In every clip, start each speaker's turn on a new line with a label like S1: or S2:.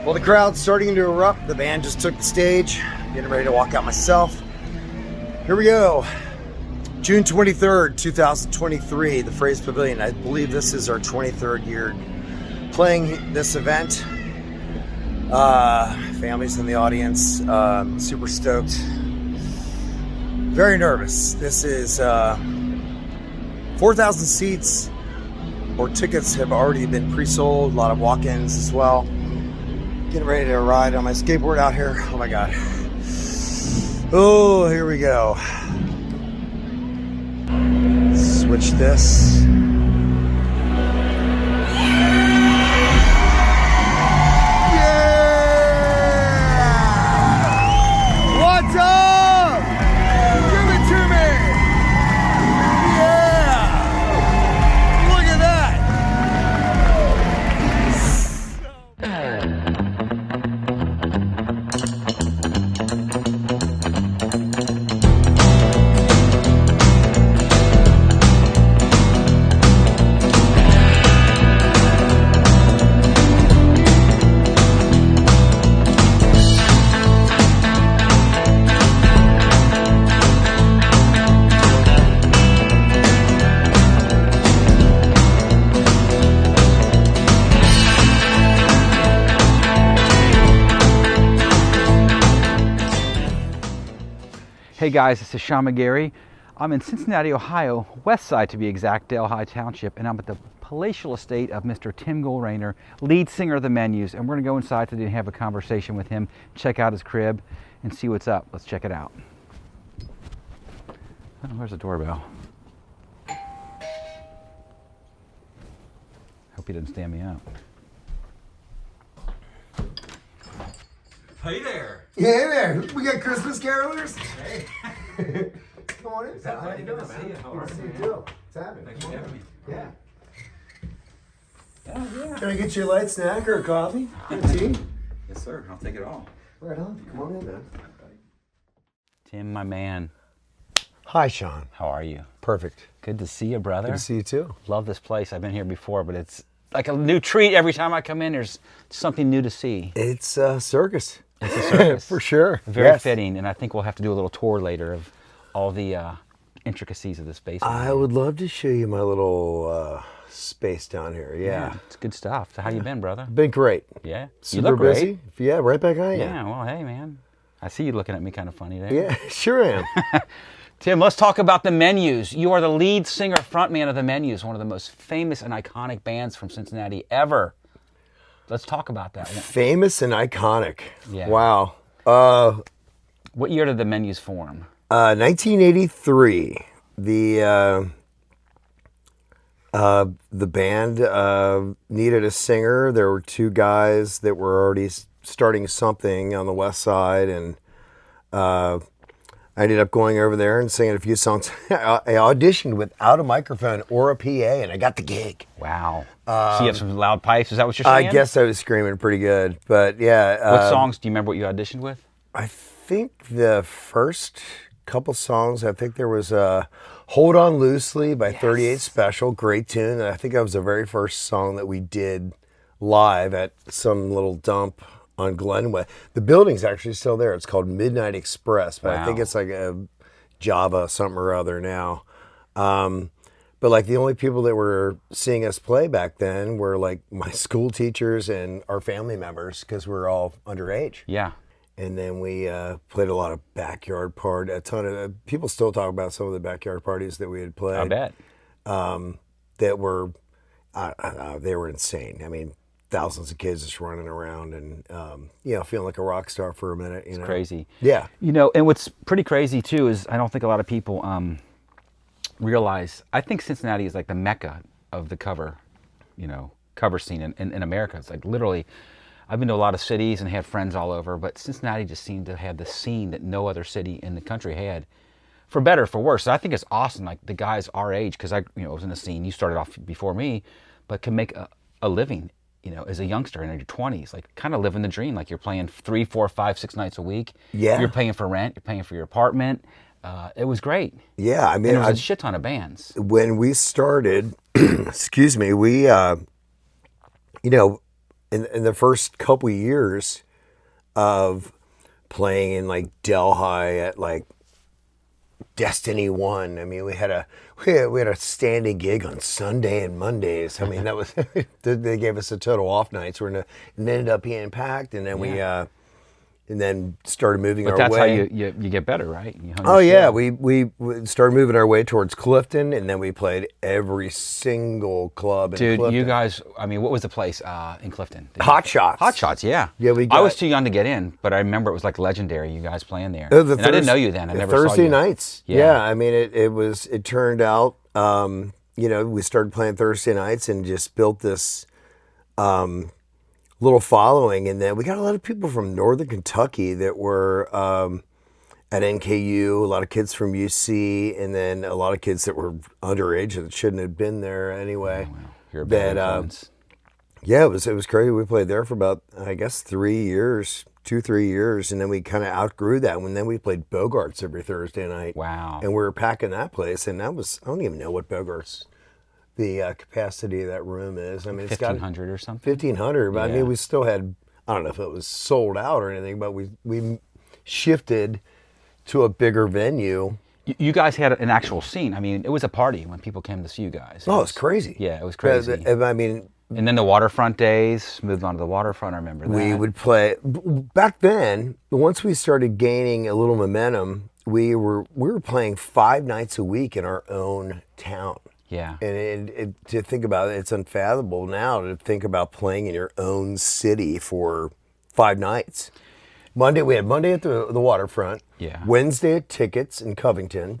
S1: Well, the crowd's starting to erupt. The band just took the stage. Getting ready to walk out myself. Here we go. June 23rd, 2023, the Phrase Pavilion. I believe this is our 23rd year playing this event. Families in the audience. Super stoked. Very nervous. This is 4,000 seats, or tickets have already been pre-sold. A lot of walk-ins as well. Getting ready to ride on my skateboard out here. Oh my God. Oh, here we go. Switch this. Yeah! What's up? Give it to me. Yeah! Look at that.
S2: Hey guys, this is Sean McGarry. I'm in Cincinnati, Ohio, west side to be exact, Delhi Township, and I'm at the palatial estate of Mr. Tim Goldrainer, lead singer of the Menus, and we're gonna go inside today and have a conversation with him, check out his crib, and see what's up. Let's check it out. Oh, where's the doorbell? Hope he doesn't stand me up.
S3: Hey there.
S1: Yeah, hey there. We got Christmas carolers.
S3: Hey.
S1: Come on in.
S3: How you doing, man? How are
S1: Good to see
S3: you,
S1: you
S3: man?
S1: too. What's happening?
S3: Thanks for having me.
S1: Yeah.
S3: Oh, yeah.
S1: Can I get you a light snack or a coffee? Or a tea?
S3: Yes, sir. I'll take it all.
S1: Right on. Come on in, man.
S2: Tim, my man,
S1: Hi, Sean.
S2: how are you?
S1: Perfect.
S2: Good to see you, brother.
S1: Good to see you too.
S2: Love this place. I've been here before, but it's like a new treat every time I come in. There's something new to see.
S1: It's a circus.
S2: It's a circus.
S1: For sure.
S2: Very
S1: Yes.
S2: fitting, and I think we'll have to do a little tour later of all the intricacies of this space.
S1: I would love to show you my little space down here. Yeah.
S2: It's good stuff. So how you been, brother?
S1: Been great.
S2: Yeah,
S1: Super
S2: you look great.
S1: busy. Yeah, right back on you.
S2: Yeah, well, hey, man. I see you looking at me kind of funny there.
S1: Yeah, sure am.
S2: Tim, let's talk about the Menus. You are the lead singer, frontman of the Menus, one of the most famous and iconic bands from Cincinnati ever. Let's talk about that.
S1: Famous and iconic.
S2: Yeah.
S1: Wow.
S2: What year did the Menus form?
S1: 1983. The band needed a singer. There were two guys that were already starting something on the west side, and I ended up going over there and singing a few songs. I auditioned without a microphone or a PA, and I got the gig.
S2: Wow. So you have some loud pipes. Is that what you're saying?
S1: I guess I was screaming pretty good, but yeah.
S2: What songs do you remember what you auditioned with?
S1: I think the first couple songs, I think there was Hold On Loosely by 38 Special, great tune. And I think that was the very first song that we did live at some little dump on Glenway. The building's actually still there. It's called Midnight Express, but I think
S2: Wow.
S1: it's like a Java something or other now. But like the only people that were seeing us play back then were like my school teachers and our family members because we were all underage.
S2: Yeah.
S1: And then we played a lot of backyard party. A ton of people still talk about some of the backyard parties that we had played.
S2: I bet.
S1: That were they were insane. I mean, thousands of kids just running around and feeling like a rock star for a minute. You know,
S2: Crazy.
S1: Yeah.
S2: You know, and what's pretty crazy too is I don't think a lot of people realize. I think Cincinnati is like the mecca of the cover scene in America. It's like literally, I've been to a lot of cities and had friends all over, but Cincinnati just seemed to have the scene that no other city in the country had, for better, for worse. So I think it's awesome. Like the guys our age, because I was in the scene. You started off before me, but can make a living. As a youngster in your 20s, like kind of living the dream. Like you're playing 3, 4, 5, 6 nights a week.
S1: Yeah.
S2: You're paying for rent. You're paying for your apartment. It was great.
S1: Yeah, I mean,
S2: And there was a shit ton of bands.
S1: when we started, excuse me, we, in the first couple years of playing in like Delhi at like Destiny One. I mean, we had a standing gig on Sunday and Mondays. I mean, that was they gave us a total off nights. It ended up being packed, and then we and then started moving
S2: But
S1: our
S2: that's
S1: way.
S2: how you get better, right? You hone
S1: Oh
S2: your
S1: yeah,
S2: skill.
S1: we started moving our way towards Clifton, and then we played every single club in
S2: Dude,
S1: Clifton.
S2: you guys, I mean, what was the place in Clifton?
S1: Hot Shots.
S2: Hot Shots, yeah.
S1: Yeah,
S2: I was too young to get in, but I remember it was like legendary, you guys playing there.
S1: The
S2: And I didn't know you then. I never saw you.
S1: Thursday nights.
S2: Yeah.
S1: Yeah, I mean, it turned out, we started playing Thursday nights and just built this little following. And then we got a lot of people from Northern Kentucky that were at NKU, a lot of kids from UC, and then a lot of kids that were underage that shouldn't have been there anyway.
S2: Wow. You're a bad
S1: That,
S2: influence.
S1: Yeah, it was crazy. We played there for about, I guess, 3 years, 2-3 years, and then we kind of outgrew that. And then we played Bogarts every Thursday night.
S2: Wow.
S1: And we were packing that place, and that was, I don't even know what Bogarts, the capacity of that room is. I mean, it's got
S2: 1,500 or something?
S1: 1,500, but I
S2: Yeah.
S1: mean, we still had, I don't know if it was sold out or anything, but we shifted to a bigger venue.
S2: You guys had an actual scene. I mean, it was a party when people came to see you guys.
S1: Oh, it's crazy.
S2: Yeah, it was crazy.
S1: I mean,
S2: And then the waterfront days, moved on to the waterfront, I remember that.
S1: we would play back then. Once we started gaining a little momentum, we were playing 5 nights a week in our own town.
S2: Yeah.
S1: And to think about it, it's unfathomable now to think about playing in your own city for 5 nights. We had Monday at the waterfront.
S2: Yeah.
S1: Wednesday at Tickets in Covington.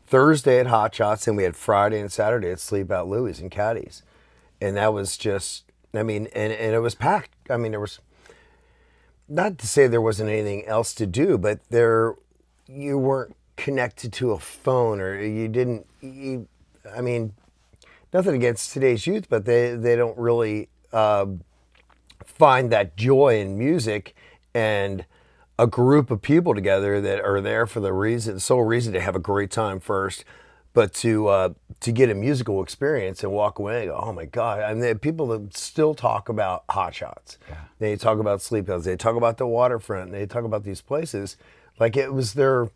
S1: Thursday at Hot Shots, and we had Friday and Saturday at Sleep Out Louie's and Caddies. And that was just, I mean, and it was packed. I mean, there was, not to say there wasn't anything else to do, but you weren't connected to a phone, or I mean, nothing against today's youth, but they don't really find that joy in music and a group of people together that are there for the sole reason to have a great time first, but to get a musical experience and walk away and go, oh my God. I mean, there are people that still talk about Hot Shots.
S2: Yeah.
S1: They talk about Sleep Hills. They talk about the waterfront. They talk about these places like it was their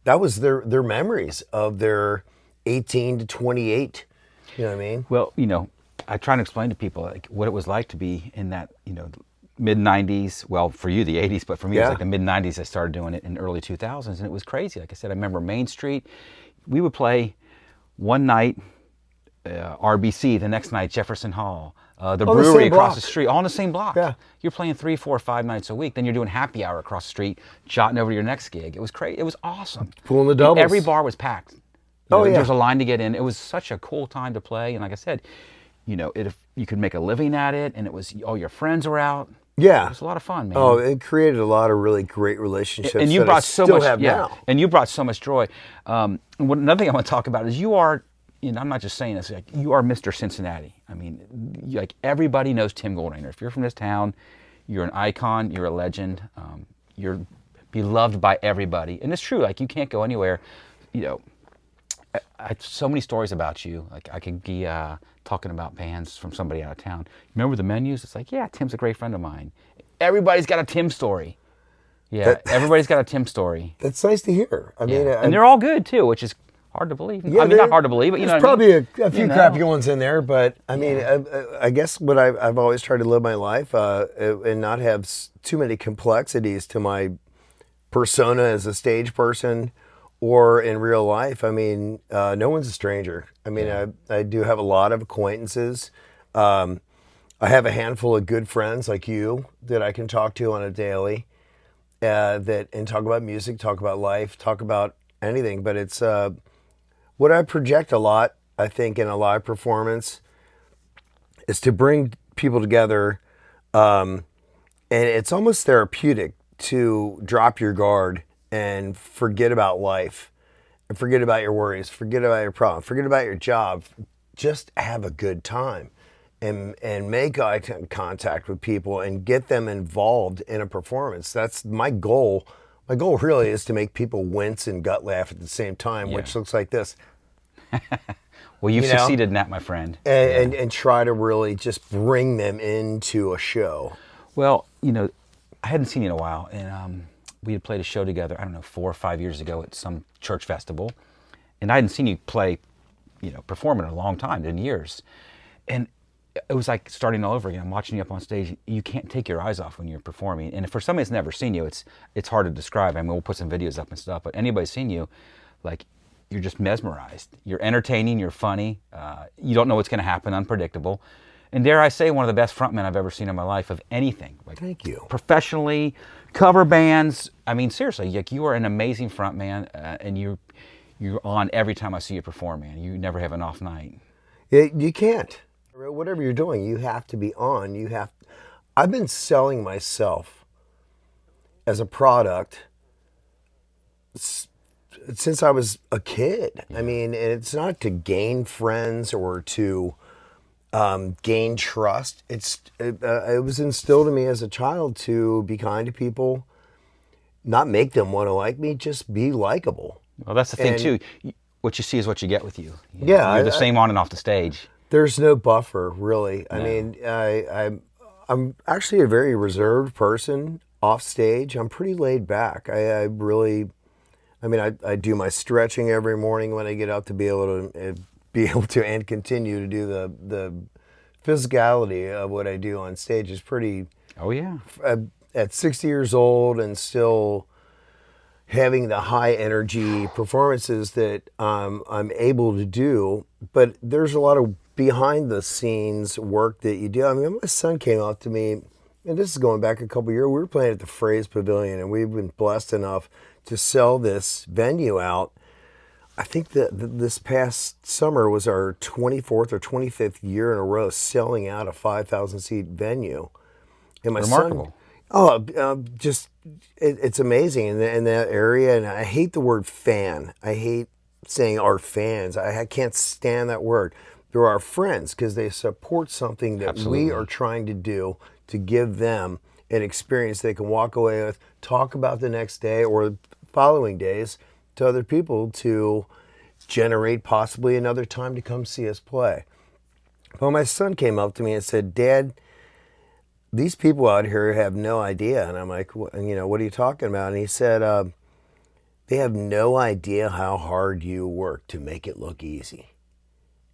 S1: memories of their 18 to 28. You know what I mean?
S2: Well, I try to explain to people like what it was like to be in that, mid-90s. Well, for you, the 80s, but for me, it was like the mid-90s. I started doing it in early 2000s, and it was crazy. Like I said, I remember Main Street. We would play one night RBC, the next night Jefferson Hall, the brewery across the street, all in the same block.
S1: Yeah.
S2: You're playing 3, 4, 5 nights a week. Then you're doing happy hour across the street, jotting over to your next gig. It was crazy. It was awesome.
S1: Pulling the doubles.
S2: Every bar was packed.
S1: Yeah.
S2: There was a line to get in. It was such a cool time to play. And like I said, if you could make a living at it, and it was all your friends were out.
S1: Yeah.
S2: It was a lot of fun, man.
S1: Oh, it created a lot of really great relationships.
S2: And you
S1: that
S2: brought
S1: I
S2: so
S1: still
S2: much,
S1: have now.
S2: and you brought so much joy. Another thing I want to talk about is you are, I'm not just saying this, like, you are Mr. Cincinnati. I mean, like everybody knows Tim Goldrainer. If you're from this town, you're an icon, you're a legend, you're beloved by everybody. And it's true, like you can't go anywhere, I so many stories about you. Like I could be talking about bands from somebody out of town. Remember the menus? It's like, yeah, Tim's a great friend of mine. Everybody's got a Tim story. Yeah, everybody's got a Tim story.
S1: That's nice to hear. I mean,
S2: And they're all good too, which is hard to believe.
S1: yeah,
S2: I mean, not hard to believe, but
S1: there's
S2: what I
S1: probably
S2: mean?
S1: a few crappy ones in there, but I mean, I guess what I've always tried to live my life and not have too many complexities to my persona as a stage person or in real life. I mean, no one's a stranger. I mean, I do have a lot of acquaintances. I have a handful of good friends like you that I can talk to on a daily, and talk about music, talk about life, talk about anything. But it's what I project a lot, I think, in a live performance is to bring people together, and it's almost therapeutic to drop your guard and forget about life, and forget about your worries, forget about your problems, forget about your job, just have a good time, and make eye contact with people and get them involved in a performance. That's my goal. My goal really is to make people wince and gut laugh at the same time, which looks like this.
S2: Well, you've
S1: You know?
S2: succeeded in that, my friend.
S1: And try to really just bring them into a show.
S2: Well, I hadn't seen you in a while, and we had played a show together, I don't know, 4 or 5 years ago at some church festival, and I hadn't seen you play, perform in a long time, in years. And it was like starting all over again. I'm watching you up on stage. You can't take your eyes off when you're performing. And for somebody that's never seen you, it's hard to describe. I mean, we'll put some videos up and stuff, but anybody's seen you, like, you're just mesmerized. You're entertaining, you're funny, you don't know what's going to happen, unpredictable. And dare I say, one of the best frontmen I've ever seen in my life of anything. Like,
S1: Thank you.
S2: Professionally, cover bands. I mean, seriously, like, you are an amazing frontman, and you're on every time I see you perform, man. You never have an off night.
S1: You can't. Whatever you're doing, you have to be on. I've been selling myself as a product since I was a kid. I mean, it's not to gain friends or to gain trust. It was instilled in me as a child to be kind to people, not make them want to like me, just be likable.
S2: Well, that's the thing too. What you see is what you get with you.
S1: Yeah,
S2: You're the same on and off the stage.
S1: There's no buffer, really.
S2: No.
S1: I mean, I'm actually a very reserved person off stage. I'm pretty laid back. I do my stretching every morning when I get up to be able to and continue to do the physicality of what I do on stage is pretty.
S2: Oh yeah.
S1: At 60 years old and still having the high energy performances that I'm able to do, but there's a lot of behind the scenes work that you do. I mean, my son came up to me, and this is going back a couple years. We were playing at the Phrase Pavilion, and we've been blessed enough to sell this venue out. I think that this past summer was our 24th or 25th year in a row selling out a 5,000 seat venue. And my
S2: Remarkable.
S1: It's amazing in that area. And I hate the word fan. I hate saying our fans. I can't stand that word. They're our friends because they support something that
S2: Absolutely.
S1: we are trying to do to give them an experience they can walk away with, talk about the next day or following days to other people to generate possibly another time to come see us play. Well, my son came up to me and said, "Dad, these people out here have no idea." And I'm like, what are you talking about? And he said, they have no idea how hard you work to make it look easy.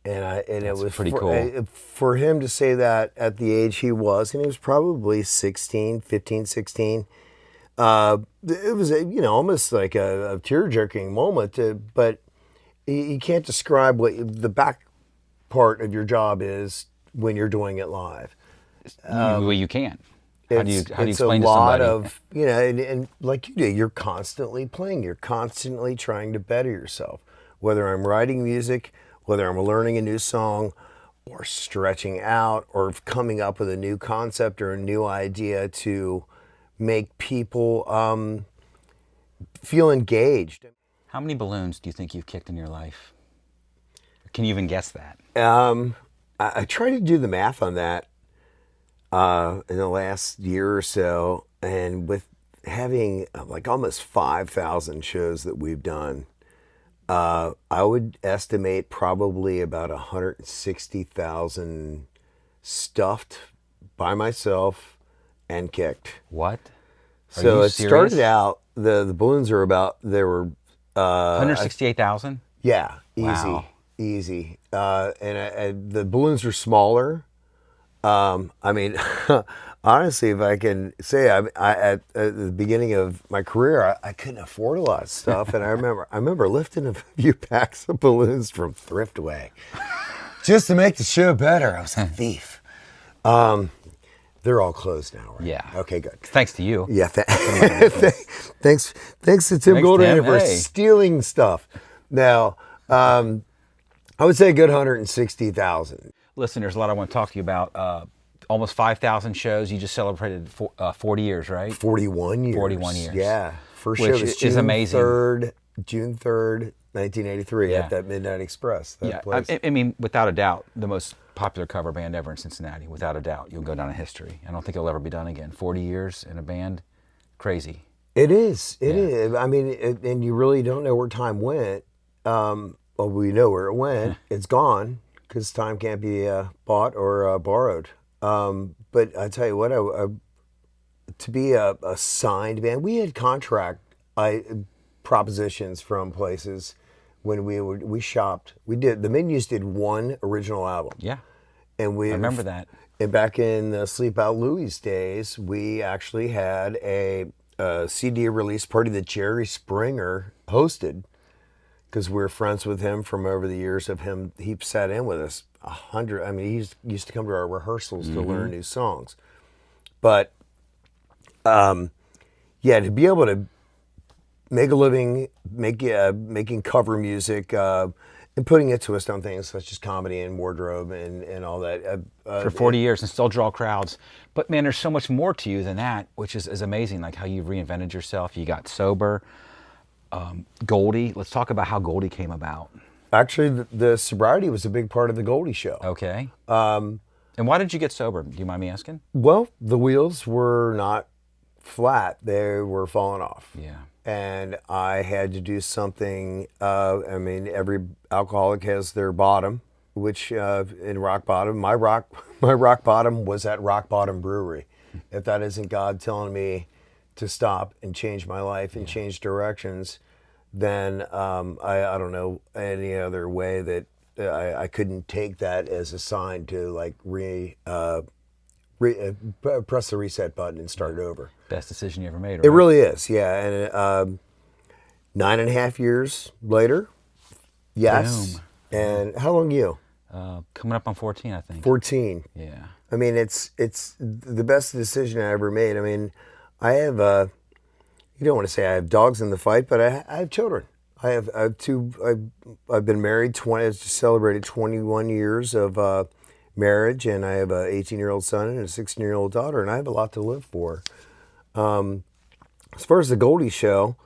S1: And it was
S2: pretty cool.
S1: For him to say that at the age he was, and he was probably 15, 16. It was almost like a tear-jerking moment. But you can't describe what the back part of your job is when you're doing it live.
S2: Well, you can't. How do you explain to somebody?
S1: It's a lot of, and like you do, you're constantly playing. You're constantly trying to better yourself. Whether I'm writing music, whether I'm learning a new song, or stretching out, or coming up with a new concept or a new idea to make people feel engaged.
S2: How many balloons do you think you've kicked in your life? Can you even guess that?
S1: I try to do the math on that in the last year or so, and with having like almost 5,000 shows that we've done, I would estimate probably about 160,000 stuffed by myself and kicked.
S2: What?
S1: So it
S2: serious?
S1: started out, the balloons are about, they were
S2: 168,000?
S1: Yeah, easy,
S2: Wow.
S1: easy. And the balloons are smaller. I mean, honestly, if I can say, at the beginning of my career, I couldn't afford a lot of stuff, and I remember lifting a few packs of balloons from Thriftway just to make the show better. I was a thief. They're all closed now, right?
S2: Yeah.
S1: Okay, good.
S2: Thanks to you.
S1: Yeah, thanks to Tim
S2: Thanks,
S1: Goldrainer
S2: Tim.
S1: for
S2: Hey.
S1: stealing stuff. Now, I would say a good 160,000.
S2: Listen, there's a lot I want to talk to you about. Almost 5,000 shows. You just celebrated 40 years, right?
S1: 41 years.
S2: 41 years.
S1: Yeah. First
S2: Which
S1: show was
S2: is amazing.
S1: June 3rd, 1983
S2: Yeah.
S1: at that Midnight Express. That
S2: Yeah,
S1: place.
S2: I mean, without a doubt, the most popular cover band ever in Cincinnati. Without a doubt, you'll go down in history. I don't think it'll ever be done again. 40 years in a band, crazy.
S1: It is. It
S2: Yeah.
S1: is. I mean, and you really don't know where time went. well, we know where it went. It's gone because time can't be bought or borrowed. But I tell you what, to be a signed band, we had contract propositions from places when we shopped. We did the Menus did one original album,
S2: Yeah,
S1: and we
S2: I remember that.
S1: And back in the Sleep Out Louie's days, we actually had a CD release party that Jerry Springer hosted because we were friends with him from over the years of him. He sat in with us 100. I mean, he used to come to our rehearsals to learn new songs. But yeah, to be able to make a living, making cover music, and putting it to us on things such as comedy and wardrobe and all that.
S2: For 40 years and still draw crowds. But man, there's so much more to you than that, which is amazing. Like how you've reinvented yourself. You got sober. Goldie. Let's talk about how Goldie came about.
S1: Actually, the sobriety was a big part of the Goldie show.
S2: Okay. And why did you get sober? Do you mind me asking?
S1: Well, the wheels were not flat. They were falling off.
S2: Yeah.
S1: And I had to do something. I mean, every alcoholic has their bottom, which in rock bottom, my rock bottom was at Rock Bottom Brewery. If that isn't God telling me to stop and change my life and change directions, then I don't know any other way that I couldn't take that as a sign to like press the reset button and start over.
S2: Best decision you ever made, right?
S1: It really is, yeah. And 9.5 years later, yes.
S2: Boom.
S1: And how long you?
S2: Coming up on 14, I think.
S1: 14.
S2: Yeah.
S1: I mean, it's the best decision I ever made. I mean, I have you don't want to say I have dogs in the fight, but I have children. I have two. I've been married 20. I just celebrated 21 years of marriage, and I have an 18-year-old son and a 16-year-old daughter, and I have a lot to live for. As far as the Goldie show,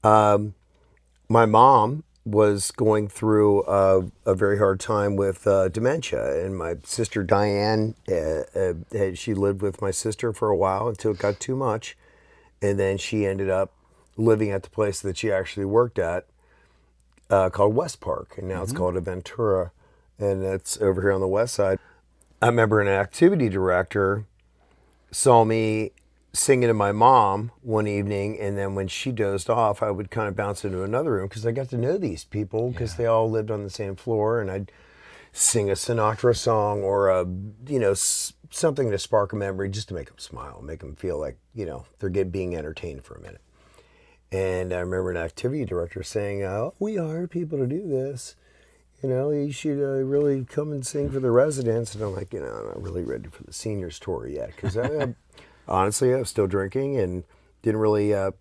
S1: my mom was going through a very hard time with dementia, and my sister Diane, she lived with my sister for a while until it got too much, and then she ended up living at the place that she actually worked at, called West Park, and now it's called Aventura, and it's over here on the west side. I remember an activity director saw me singing to my mom one evening, and then when she dozed off, I would kind of bounce into another room because I got to know these people because they all lived on the same floor, and I'd sing a Sinatra song or something to spark a memory just to make them smile, make them feel like they're being entertained for a minute. And I remember an activity director saying, "Oh, we hired people to do this. You should really come and sing for the residents." And I'm like, I'm not really ready for the seniors tour yet because honestly, I was still drinking and didn't really. I'm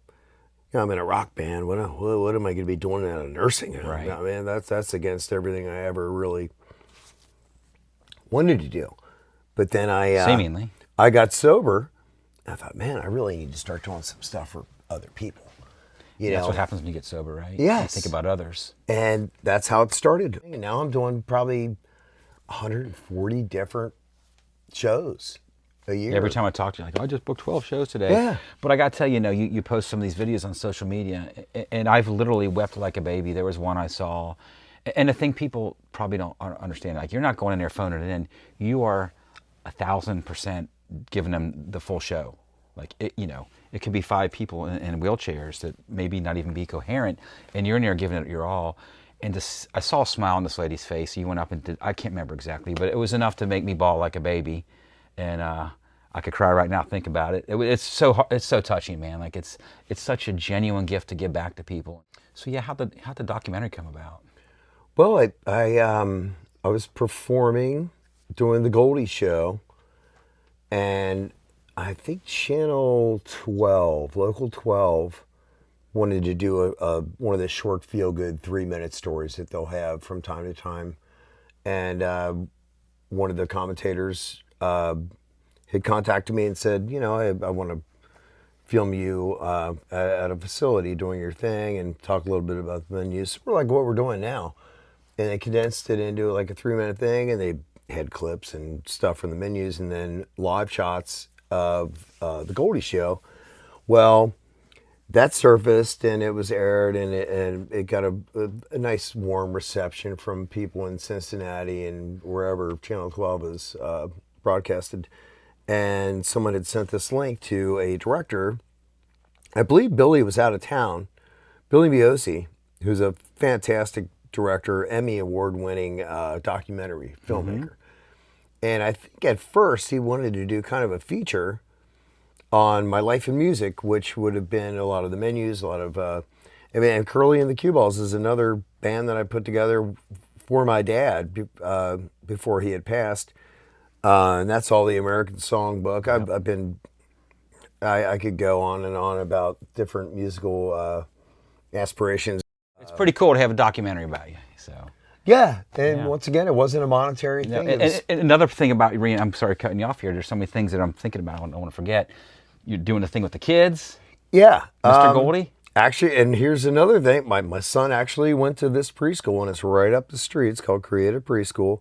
S1: in a rock band. What am I going to be doing at a nursing home?
S2: Right.
S1: I mean, that's against everything I ever really wanted to do. But then
S2: Seemingly.
S1: I got sober. And I thought, man, I really need to start doing some stuff for other people.
S2: That's what happens when you get sober, right?
S1: Yes.
S2: You think about others.
S1: And that's how it started. And now I'm doing probably 140 different shows a year.
S2: Every time I talk to you, like, I just booked 12 shows today.
S1: Yeah.
S2: But I got to tell you, you post some of these videos on social media, and I've literally wept like a baby. There was one I saw, and the thing people probably don't understand, like, you're not going in there phoning it in. You are 1,000% giving them the full show. Like, it could be 5 people in wheelchairs that maybe not even be coherent, and you're in there giving it your all. And I saw a smile on this lady's face. You went up and did, I can't remember exactly, but it was enough to make me bawl like a baby. And I could cry right now thinking about it. It's so touching, man. Like it's such a genuine gift to give back to people. So yeah, how'd the documentary come about?
S1: Well, I was performing during the Goldie show, and I think Channel 12, Local 12, wanted to do one of the short feel-good 3-minute stories that they'll have from time to time. And one of the commentators had contacted me and said, I want to film you at a facility doing your thing and talk a little bit about the menus. We're like what we're doing now. And they condensed it into like a 3-minute thing, and they had clips and stuff from the menus and then live shots of the Goldie show. Well, that surfaced and it was aired, and it got a nice warm reception from people in Cincinnati and wherever Channel 12 is broadcasted. And someone had sent this link to a director. I believe Billy was out of town. Billy Biosi, who's a fantastic director, Emmy award-winning documentary filmmaker. And I think at first he wanted to do kind of a feature on my life in music, which would have been a lot of the menus, a lot of, and Curly and the Cue Balls is another band that I put together for my dad before he had passed. And that's all the American Songbook. I've been, I could go on and on about different musical aspirations.
S2: It's pretty cool to have a documentary about you. So.
S1: Yeah, and once again, it wasn't a monetary thing.
S2: And another thing about I'm sorry cutting you off here. There's so many things that I'm thinking about. I don't want to forget. You're doing a thing with the kids.
S1: Yeah,
S2: Mr. Goldie.
S1: Actually, and here's another thing. My son actually went to this preschool, and it's right up the street. It's called Creative Preschool,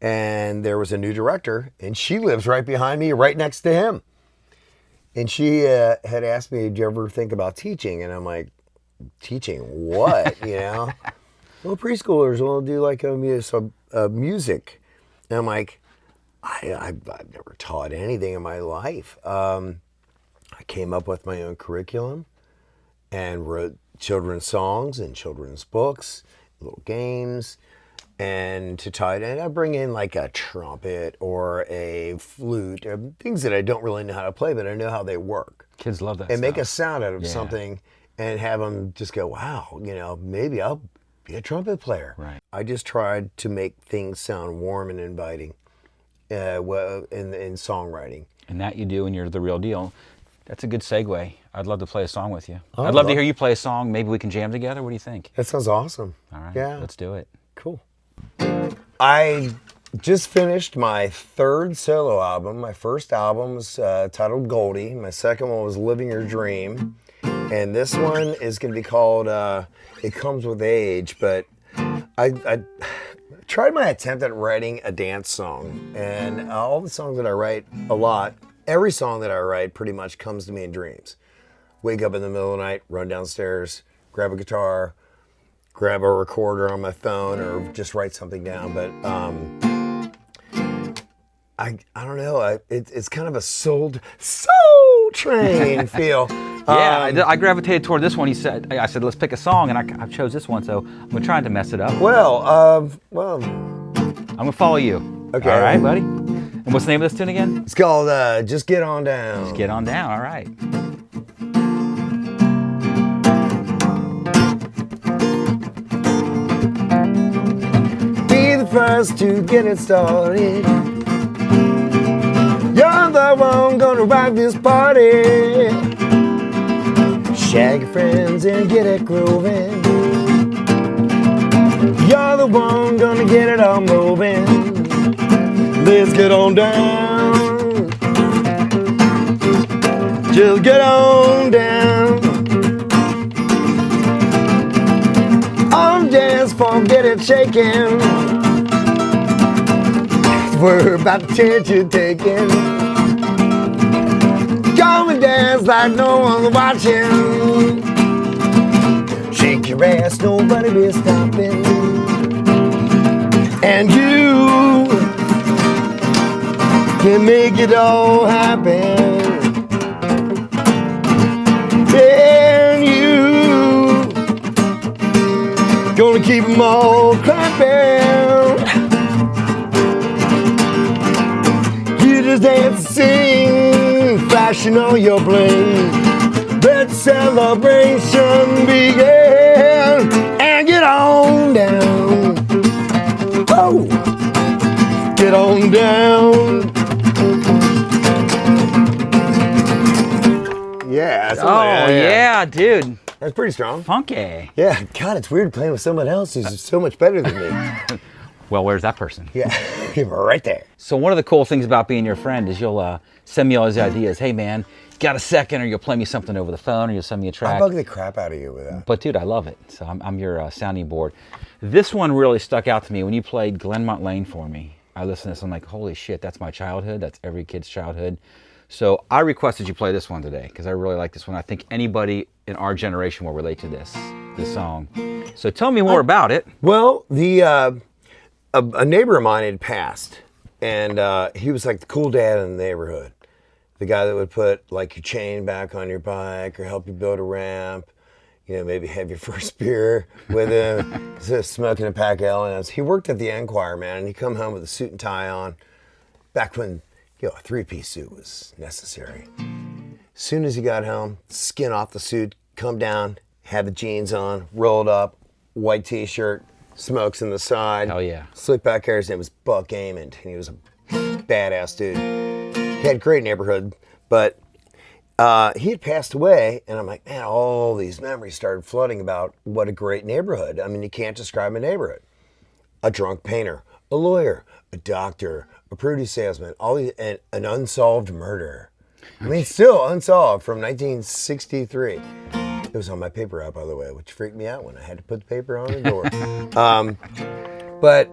S1: and there was a new director, and she lives right behind me, right next to him. And she had asked me, "Did you ever think about teaching?" And I'm like, "Teaching what?" You know. Well, preschoolers will do like a music. And I'm like, I've never taught anything in my life. I came up with my own curriculum and wrote children's songs and children's books, little games, and to tie it in, I bring in like a trumpet or a flute, or things that I don't really know how to play, but I know how they work.
S2: Kids love that
S1: and
S2: stuff.
S1: Make a sound out of something and have them just go, wow, maybe I'll be a trumpet player.
S2: Right.
S1: I just tried to make things sound warm and inviting in songwriting.
S2: And that you do, and you're the real deal. That's a good segue. I'd love to play a song with you.
S1: Oh,
S2: I'd love to hear you play a song. Maybe we can jam together. What do you think?
S1: That sounds awesome.
S2: All right.
S1: Yeah.
S2: Let's do it.
S1: Cool. I just finished my third solo album. My first album was titled Goldie. My second one was Living Your Dream. And this one is going to be called It Comes With Age. But I tried my attempt at writing a dance song. And all the songs that I write a lot, every song that I write pretty much comes to me in dreams. Wake up in the middle of the night, run downstairs, grab a guitar, grab a recorder on my phone, or just write something down. But I don't know. It's kind of a soul train feel.
S2: I gravitated toward this one. I said, let's pick a song, and I chose this one. So I'm trying to mess it up.
S1: Well,
S2: I'm gonna follow you.
S1: Okay.
S2: All right, buddy. And what's the name of this tune again?
S1: It's called Just Get On Down.
S2: Just Get On Down. All right.
S1: Be the first to get it started. You're the one gonna rock this party. Shag your friends and get it grooving. You're the one gonna get it all moving. Let's get on down. Just get on down. On dance floor, get it shaking. We're about to change you taking. Come and dance like no one's watching. Shake your ass, nobody be stopping. And you can make it all happen. And you gonna keep them all clapping. You just dance and sing, flashing all your bling. Let celebration begin. And get on down. Oh, get on down. Yeah.
S2: Yeah, dude.
S1: That's pretty strong.
S2: Funky.
S1: Yeah. God, it's weird playing with someone else who's so much better than me.
S2: Well, where's that person?
S1: Yeah, right there.
S2: So one of the cool things about being your friend is you'll send me all these ideas. Hey, man, got a second? Or you'll play me something over the phone, or you'll send me a track.
S1: I'll bug the crap out of you with that.
S2: But dude, I love it. So I'm your sounding board. This one really stuck out to me when you played Glenmont Lane for me. I listened to this, I'm like, holy shit, that's my childhood. That's every kid's childhood. So I requested you play this one today because I really like this one. I think anybody in our generation will relate to this song. So tell me more about it.
S1: Well, a neighbor of mine had passed, and he was like the cool dad in the neighborhood. The guy that would put like your chain back on your bike or help you build a ramp. You know, maybe have your first beer with him, smoking a pack of L&Ms. He worked at the Enquirer, man, and he'd come home with a suit and tie on. Back when, a three-piece suit was necessary. As soon as he got home, skin off the suit, come down, had the jeans on, rolled up, white t-shirt, smokes in the side.
S2: Hell yeah.
S1: Slick back hair. His name was Buck Amond, and he was a badass dude. He had a great neighborhood, but he had passed away, and I'm like, man, all these memories started flooding about what a great neighborhood. I mean, you can't describe a neighborhood. A drunk painter, a lawyer, a doctor, a produce salesman, and an unsolved murder. I mean, still unsolved from 1963. It was on my paper route, by the way, which freaked me out when I had to put the paper on the door. But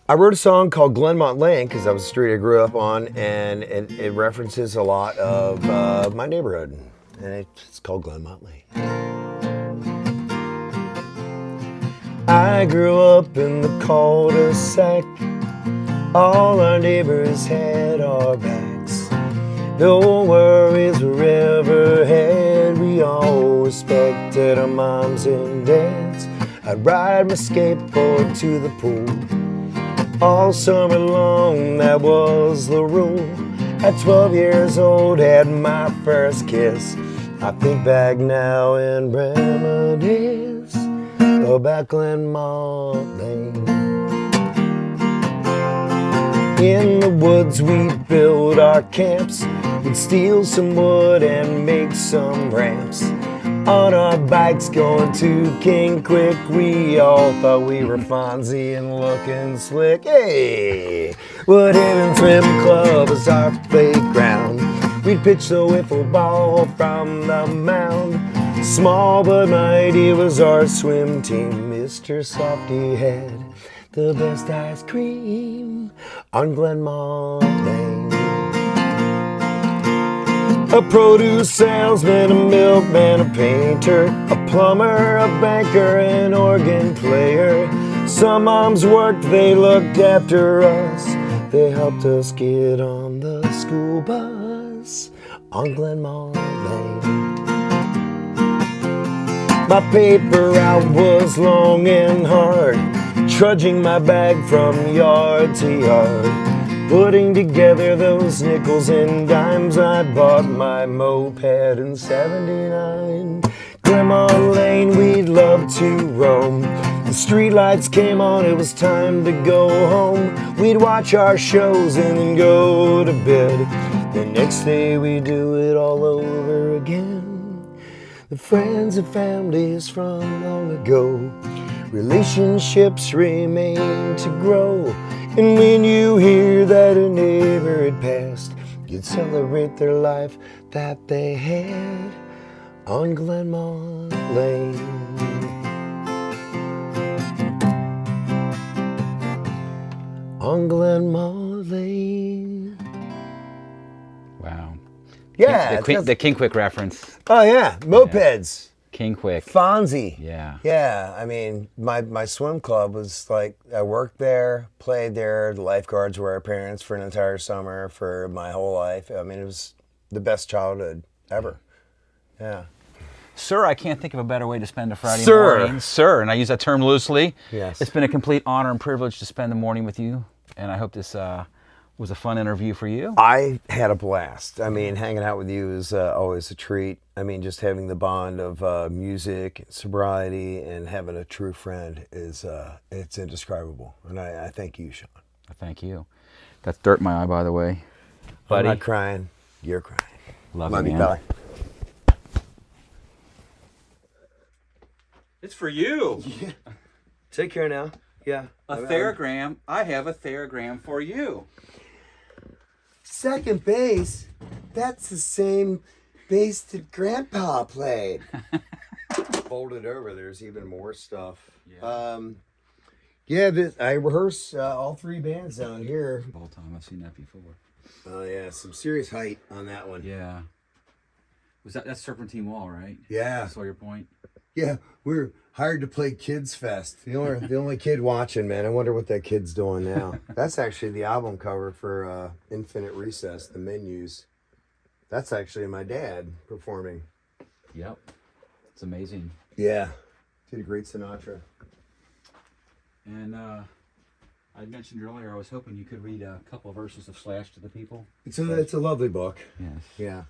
S1: I wrote a song called Glenmont Lane because that was the street I grew up on, and it references a lot of my neighborhood, and it's called Glenmont Lane. I grew up in the cul-de-sac. All our neighbors had our backs. No worries were ever had. We all respected our moms and dads. I'd ride my skateboard to the pool. All summer long, that was the rule. At 12 years old, had my first kiss. I think back now and reminisce about Glenmont Lane. In the woods we'd build our camps. We'd steal some wood and make some ramps. On our bikes going to King Quick, we all thought we were Fonzie and looking slick. Hey, Wood Haven Swim Club was our playground. We'd pitch the wiffle ball from the mound. Small but mighty was our swim team. Mr. Softy had the best ice cream on Glenmont Lane. A produce salesman, a milkman, a painter, a plumber, a banker, an organ player. Some moms worked, they looked after us. They helped us get on the school bus on Glenmont Lane. My paper route was long and hard, trudging my bag from yard to yard, putting together those nickels and dimes. I bought my moped in '79. Glenmont Lane, we'd love to roam. The streetlights came on, it was time to go home. We'd watch our shows and then go to bed. The next day we'd do it all over again. The friends and families from long ago, relationships remain to grow. And when you hear that a neighbor had passed, you'd celebrate their life that they had on Glenmont Lane. On Glenmont Lane.
S2: Wow.
S1: Yeah.
S2: The King Quick reference.
S1: Oh, yeah. Mopeds.
S2: King Quick.
S1: Fonzie.
S2: Yeah.
S1: Yeah. I mean, my swim club was like, I worked there, played there. The lifeguards were our parents for an entire summer for my whole life. I mean, it was the best childhood ever. Yeah.
S2: Sir, I can't think of a better way to spend a Friday
S1: Sir.
S2: morning. Sir, and I use that term loosely.
S1: Yes.
S2: It's been a complete honor and privilege to spend the morning with you, and I hope this was a fun interview for you.
S1: I had a blast. I mean, hanging out with you is always a treat. I mean, just having the bond of music, sobriety, and having a true friend is it's indescribable. And I thank you, Sean.
S2: Thank you. That's dirt in my eye, by the way. Buddy.
S1: I'm not crying. You're crying.
S2: Love
S1: you,
S2: man.
S1: Bye.
S3: It's for you.
S1: Yeah. Take care now. Yeah.
S3: A theragram. I have a theragram for you.
S1: Second base? That's the same bass that Grandpa played. Folded over, there's even more stuff.
S3: Yeah.
S1: I rehearse all three bands down here.
S2: Whole time I've seen that before.
S1: Oh yeah, some serious height on that one.
S2: Yeah. That's Serpentine Wall, right?
S1: Yeah.
S2: Sawyer Point.
S1: Yeah, we're hired to play Kids Fest. The only kid watching, man. I wonder what that kid's doing now. That's actually the album cover for Infinite Recess, the menus. That's actually my dad performing.
S2: Yep. It's amazing.
S1: Yeah. Did a great Sinatra.
S2: And I mentioned earlier I was hoping you could read a couple of verses of Slash to the people.
S1: It's a lovely book.
S2: Yes.
S1: Yeah.